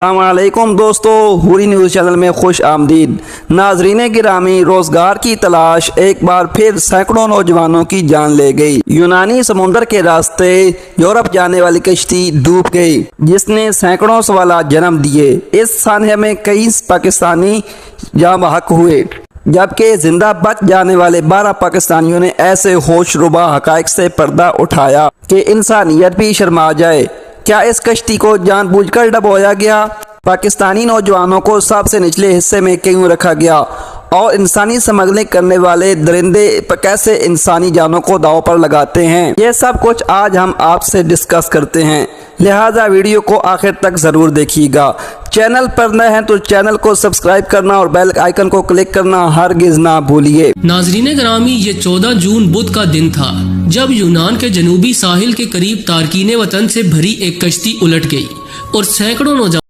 السلام علیکم دوستو، ہوری نیوز چینل میں خوش آمدید۔ ناظرین گرامی، روزگار کی تلاش ایک بار پھر سینکڑوں نوجوانوں کی جان لے گئی۔ یونانی سمندر کے راستے یورپ جانے والی کشتی ڈوب گئی، جس نے سینکڑوں سوالات جنم دیے۔ اس سانحے میں کئی پاکستانی جاں بحق ہوئے، جبکہ زندہ بچ جانے والے 12 پاکستانیوں نے ایسے ہوش ربا حقائق سے پردہ اٹھایا کہ انسانیت بھی شرما جائے۔ کیا اس کشتی کو جان بوجھ کر ڈبویا گیا؟ پاکستانی نوجوانوں کو سب سے نچلے حصے میں کیوں رکھا گیا؟ اور انسانی سمگلنگ کرنے والے درندے کیسے انسانی جانوں کو داؤ پر لگاتے ہیں؟ یہ سب کچھ آج ہم آپ سے ڈسکس کرتے ہیں، لہٰذا ویڈیو کو آخر تک ضرور دیکھیے گا۔ چینل پر نئے ہیں تو چینل کو سبسکرائب کرنا اور بیل آئیکن کو کلک کرنا ہرگز نہ بھولیے۔ ناظرین گرامی، یہ 14 جون بدھ کا دن تھا جب یونان کے جنوبی ساحل کے قریب تارکین وطن سے بھری ایک کشتی الٹ گئی اور سینکڑوں نوجوان